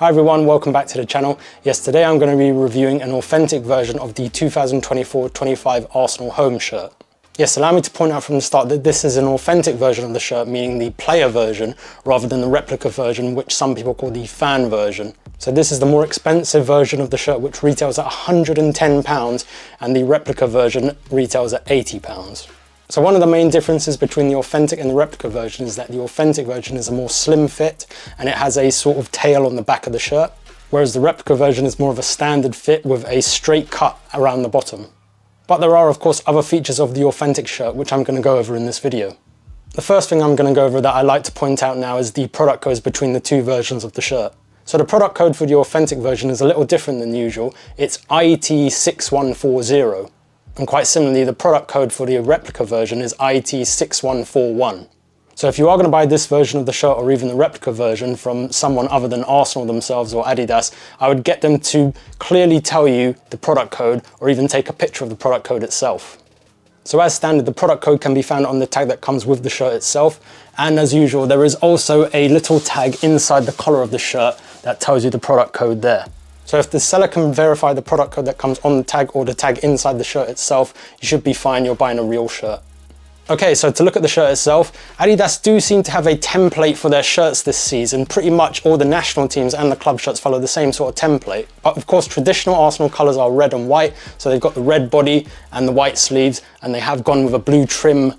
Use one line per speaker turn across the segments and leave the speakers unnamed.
Hi everyone, welcome back to the channel. Yes, today I'm going to be reviewing an authentic version of the 2024-25 Arsenal home shirt. Yes, allow me to point out from the start that this is an authentic version of the shirt, meaning the player version, rather than the replica version, which some people call the fan version. So this is the more expensive version of the shirt, which retails at £110, and the replica version retails at £80. So one of the main differences between the authentic and the replica version is that the authentic version is a more slim fit and it has a sort of tail on the back of the shirt, whereas the replica version is more of a standard fit with a straight cut around the bottom. But there are of course other features of the authentic shirt which I'm going to go over in this video. The first thing I'm going to go over that I like to point out now is the product codes between the two versions of the shirt. So the product code for the authentic version is a little different than usual. It's IT6140. And quite similarly, the product code for the replica version is IT6141. So if you are going to buy this version of the shirt or even the replica version from someone other than Arsenal themselves or Adidas, I would get them to clearly tell you the product code or even take a picture of the product code itself. So as standard, the product code can be found on the tag that comes with the shirt itself. And as usual, there is also a little tag inside the collar of the shirt that tells you the product code there. So if the seller can verify the product code that comes on the tag or the tag inside the shirt itself, you should be fine, you're buying a real shirt. Okay, so to look at the shirt itself, Adidas do seem to have a template for their shirts this season. Pretty much all the national teams and the club shirts follow the same sort of template. But of course, traditional Arsenal colours are red and white. So they've got the red body and the white sleeves, and they have gone with a blue trim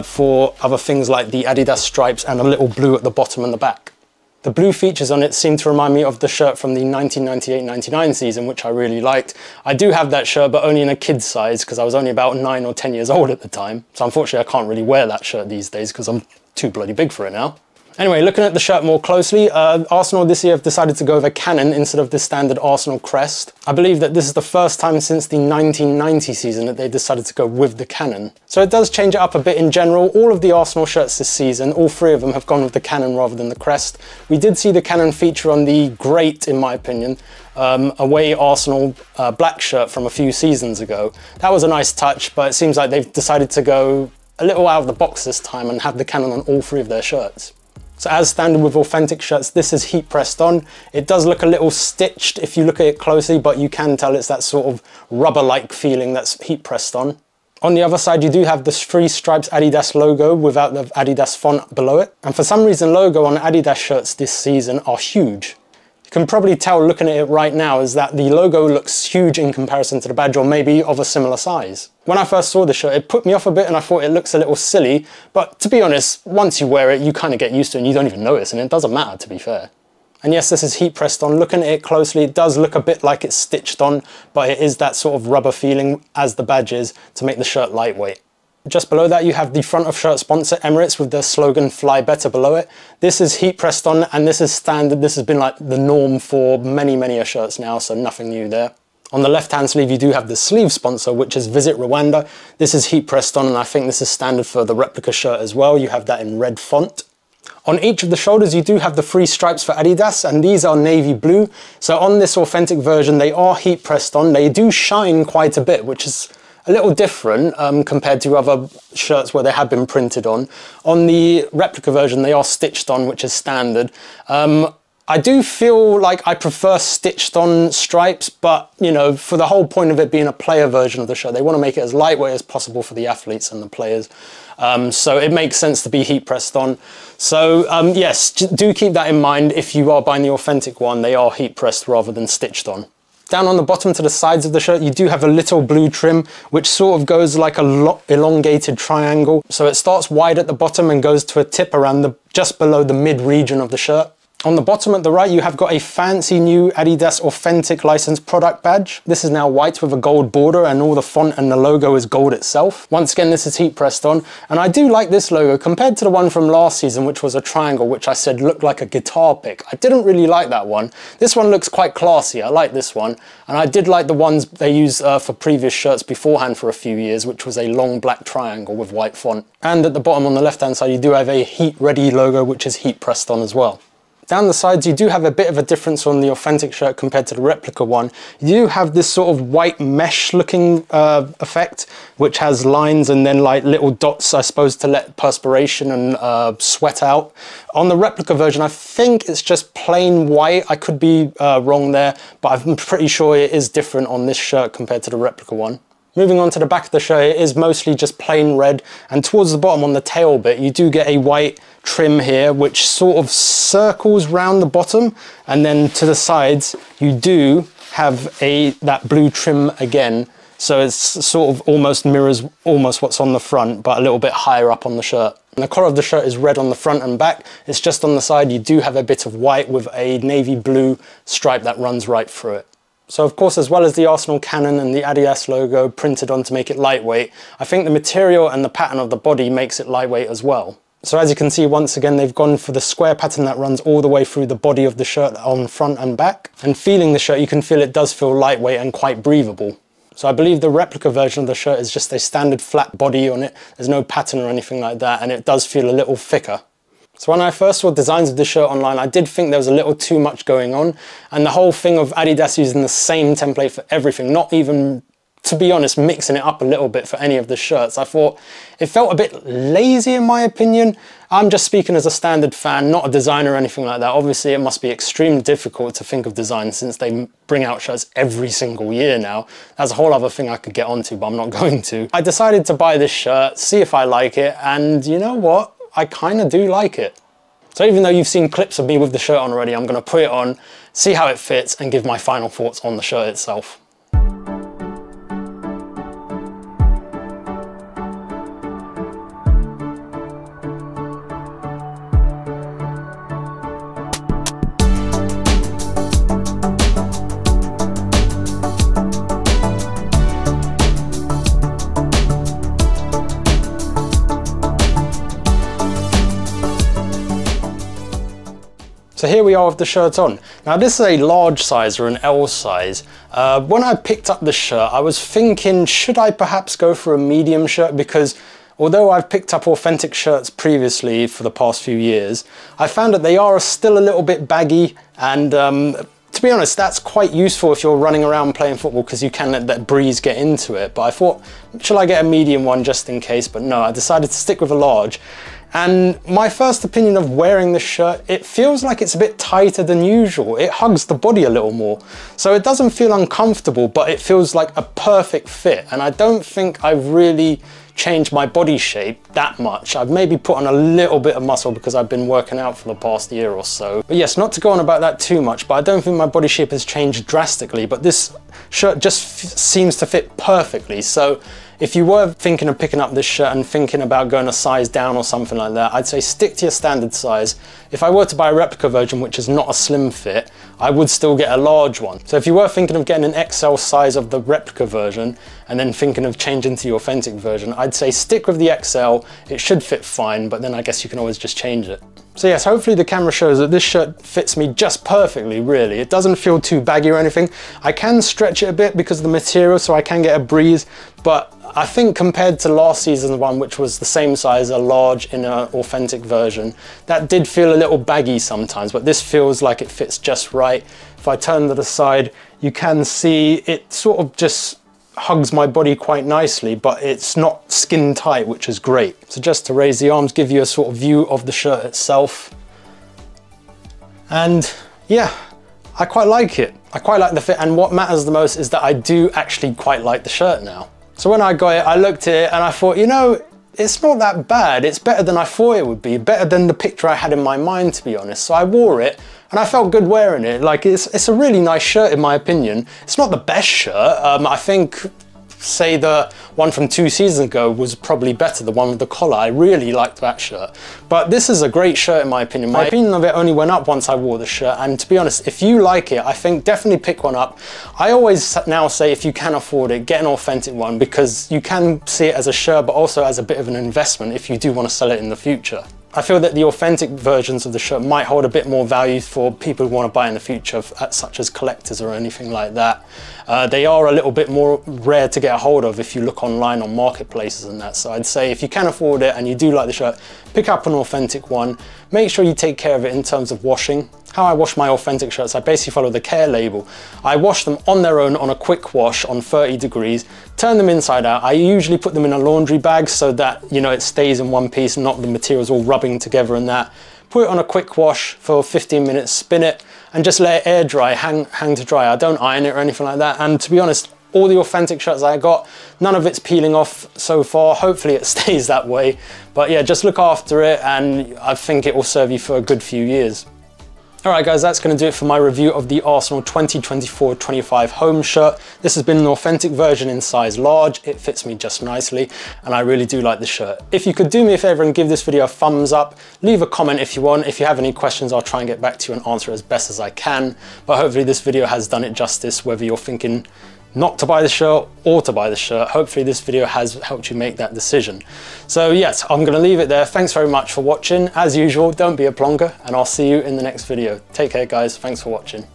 for other things like the Adidas stripes and a little blue at the bottom and the back. The blue features on it seem to remind me of the shirt from the 1998-99 season, which I really liked. I do have that shirt, but only in a kid's size, because I was only about 9 or 10 years old at the time. So unfortunately, I can't really wear that shirt these days, because I'm too bloody big for it now. Anyway, looking at the shirt more closely, Arsenal this year have decided to go with a cannon instead of the standard Arsenal crest. I believe that this is the first time since the 1990 season that they decided to go with the cannon. So it does change it up a bit in general. All of the Arsenal shirts this season, all three of them have gone with the cannon rather than the crest. We did see the cannon feature on the great, in my opinion, away Arsenal black shirt from a few seasons ago. That was a nice touch, but it seems like they've decided to go a little out of the box this time and have the cannon on all three of their shirts. So as standard with authentic shirts, this is heat pressed on. It does look a little stitched if you look at it closely, but you can tell it's that sort of rubber-like feeling that's heat pressed on. On the other side, you do have the three stripes Adidas logo without the Adidas font below it. And for some reason, logo on Adidas shirts this season are huge. You can probably tell looking at it right now is that the logo looks huge in comparison to the badge, or maybe of a similar size. When I first saw the shirt, it put me off a bit and I thought it looks a little silly, but to be honest, once you wear it, you kind of get used to it and you don't even notice, and it doesn't matter, to be fair. And yes, this is heat pressed on. Looking at it closely, it does look a bit like it's stitched on, but it is that sort of rubber feeling as the badge is to make the shirt lightweight. Just below that, you have the front of shirt sponsor Emirates with the slogan "Fly Better" below it. This is heat pressed on and this is standard. This has been like the norm for many shirts now, so nothing new there. On the left hand sleeve, you do have the sleeve sponsor, which is Visit Rwanda. This is heat pressed on and I think this is standard for the replica shirt as well. You have that in red font. On each of the shoulders, you do have the three stripes for Adidas, and these are navy blue. So on this authentic version, they are heat pressed on. They do shine quite a bit, which is a little different compared to other shirts where they have been printed on. On the replica version, they are stitched on, which is standard. I do feel like I prefer stitched on stripes, but you know, for the whole point of it being a player version of the shirt, they want to make it as lightweight as possible for the athletes and the players. So it makes sense to be heat pressed on. So yes, do keep that in mind. If you are buying the authentic one, they are heat pressed rather than stitched on. Down on the bottom to the sides of the shirt, you do have a little blue trim, which sort of goes like a elongated triangle. So it starts wide at the bottom and goes to a tip around just below the mid region of the shirt. On the bottom at the right, you have got a fancy new Adidas authentic licensed product badge. This is now white with a gold border and all the font and the logo is gold itself. Once again, this is heat pressed on. And I do like this logo compared to the one from last season, which was a triangle, which I said looked like a guitar pick. I didn't really like that one. This one looks quite classy. I like this one. And I did like the ones they used for previous shirts beforehand for a few years, which was a long black triangle with white font. And at the bottom on the left-hand side, you do have a heat ready logo, which is heat pressed on as well. Down the sides, you do have a bit of a difference on the authentic shirt compared to the replica one. You do have this sort of white mesh looking effect, which has lines and then like little dots, I suppose, to let perspiration and sweat out. On the replica version, I think it's just plain white. I could be wrong there, but I'm pretty sure it is different on this shirt compared to the replica one. Moving on to the back of the shirt, it is mostly just plain red, and towards the bottom on the tail bit, you do get a white trim here, which sort of circles round the bottom, and then to the sides, you do have that blue trim again. So it's sort of almost mirrors what's on the front, but a little bit higher up on the shirt. And the collar of the shirt is red on the front and back. It's just on the side, you do have a bit of white with a navy blue stripe that runs right through it. So of course, as well as the Arsenal cannon and the Adidas logo printed on to make it lightweight, I think the material and the pattern of the body makes it lightweight as well. So as you can see, once again, they've gone for the square pattern that runs all the way through the body of the shirt on front and back. And feeling the shirt, you can feel it does feel lightweight and quite breathable. So I believe the replica version of the shirt is just a standard flat body on it. There's no pattern or anything like that, and it does feel a little thicker. So when I first saw designs of this shirt online, I did think there was a little too much going on, and the whole thing of Adidas using the same template for everything, not even, to be honest, mixing it up a little bit for any of the shirts. I thought it felt a bit lazy in my opinion. I'm just speaking as a standard fan, not a designer or anything like that. Obviously it must be extremely difficult to think of design since they bring out shirts every single year now. That's a whole other thing I could get onto, but I'm not going to. I decided to buy this shirt, see if I like it, and you know what? I kind of do like it. So even though you've seen clips of me with the shirt on already, I'm going to put it on, see how it fits, and give my final thoughts on the shirt itself. So here we are with the shirt on. Now this is a large size or an L size. When I picked up the shirt, I was thinking, should I perhaps go for a medium shirt? Because although I've picked up authentic shirts previously for the past few years, I found that they are still a little bit baggy, and to be honest, that's quite useful if you're running around playing football because you can let that breeze get into it. But I thought, shall I get a medium one just in case? But no, I decided to stick with a large. And my first opinion of wearing this shirt, it feels like it's a bit tighter than usual. It hugs the body a little more. So it doesn't feel uncomfortable, but it feels like a perfect fit. And I don't think I've really changed my body shape that much. I've maybe put on a little bit of muscle because I've been working out for the past year or so. But yes, not to go on about that too much, but I don't think my body shape has changed drastically, but this shirt just seems to fit perfectly. So if you were thinking of picking up this shirt and thinking about going a size down or something like that, I'd say stick to your standard size. If I were to buy a replica version, which is not a slim fit, I would still get a large one. So if you were thinking of getting an XL size of the replica version and then thinking of changing to the authentic version, I'd say stick with the XL. It should fit fine, but then I guess you can always just change it. So yes, hopefully the camera shows that this shirt fits me just perfectly, really. It doesn't feel too baggy or anything. I can stretch it a bit because of the material, so I can get a breeze, but I think compared to last season's one, which was the same size, a large in an authentic version, that did feel a little baggy sometimes, but this feels like it fits just right. If I turn to the side, you can see it sort of just hugs my body quite nicely, but it's not skin tight, which is great. So just to raise the arms, give you a sort of view of the shirt itself. And yeah, I quite like it. I quite like the fit, and what matters the most is that I do actually quite like the shirt now. So when I got it, I looked at it and I thought, you know, it's not that bad. It's better than I thought it would be, better than the picture I had in my mind, to be honest. So I wore it and I felt good wearing it. Like it's a really nice shirt in my opinion. It's not the best shirt. I think, say the one from 2 seasons ago was probably better, the one with the collar. I really liked that shirt. But this is a great shirt in my opinion. My opinion of it only went up once I wore the shirt, and to be honest, if you like it, I think definitely pick one up. I always now say if you can afford it, get an authentic one, because you can see it as a shirt but also as a bit of an investment if you do want to sell it in the future. I feel that the authentic versions of the shirt might hold a bit more value for people who want to buy in the future, such as collectors or anything like that. They are a little bit more rare to get a hold of if you look online on marketplaces and that. So I'd say if you can afford it and you do like the shirt, pick up an authentic one. Make sure you take care of it in terms of washing. how I wash my authentic shirts, I basically follow the care label. I wash them on their own on a quick wash on 30 degrees, turn them inside out. I usually put them in a laundry bag so that, you know, it stays in one piece, not the materials all rubbing together and that. Put it on a quick wash for 15 minutes, spin it, and just let it air dry, hang to dry. I don't iron it or anything like that. And to be honest, all the authentic shirts I got, none of it's peeling off so far. Hopefully it stays that way. But yeah, just look after it and I think it will serve you for a good few years. All right guys, that's going to do it for my review of the Arsenal 2024-25 home shirt. This has been an authentic version in size large. It fits me just nicely and I really do like the shirt. If you could do me a favor and give this video a thumbs up, leave a comment if you want. If you have any questions, I'll try and get back to you and answer as best as I can. But hopefully this video has done it justice, whether you're thinking not to buy the shirt or to buy the shirt. Hopefully this video has helped you make that decision. So yes, I'm going to leave it there. Thanks very much for watching. As usual, don't be a plonker and I'll see you in the next video. Take care guys, thanks for watching.